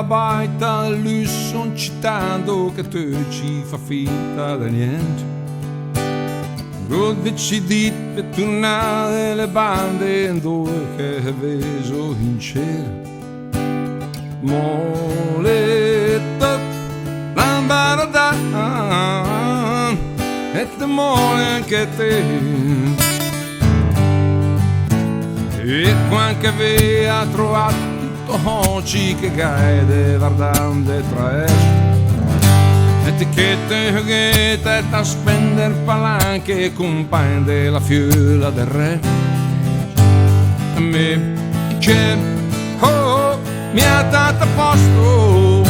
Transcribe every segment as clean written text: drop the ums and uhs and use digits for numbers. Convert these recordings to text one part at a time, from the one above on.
la baita lui son citando che tu ci fa finta da niente. Go decidit per tornare le bande in due che veso in cielo. Moletto l'ambaradan e te mole anche te. E quando aveva trovato tutto oggi che gaide guardando tra etichette che te da spendere palanche compagni della fiola del re. A me che mi ha dato a posto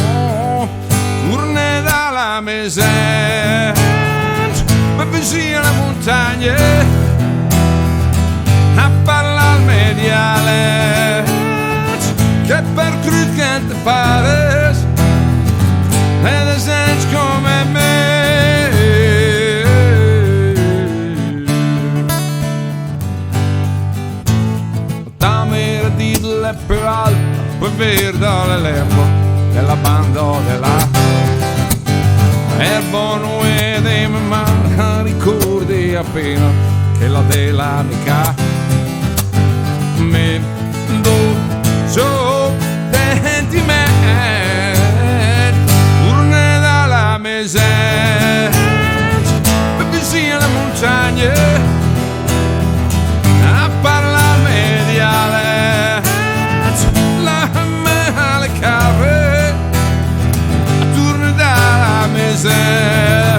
urne dalla miseria ma vicino alla montagna a parlare al mediale che per crud che te pare ed gente come me. Dammi di le più alte poi verde l'erbo della banda della erbo non vede ma ricordi appena che la della mica me do so denti me urne dalla miseria vicino alla montagna a parlare mediale le cave turno dalla miseria.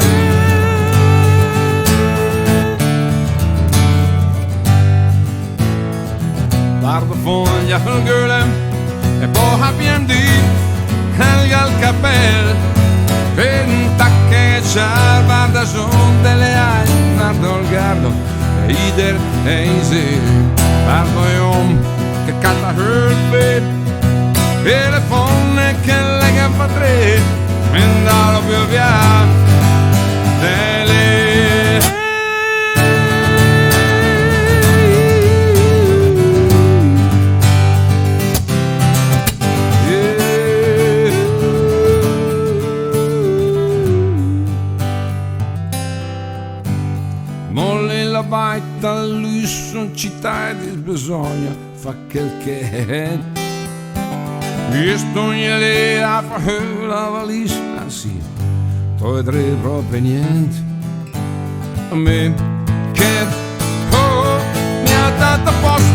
Guardo foglia al gulen e poi abbiamo di helga il capello per un tacche c'ha guarda son delle ai guardo il gardo e ider e insi guardo io che canta il bed e le fonne che lega fa tre andalo più via delle molle la baita lui son città e bisogna fa quel che è. E stognele a fare la valigia, sì, togliere proprio niente. A me che mi ha dato posto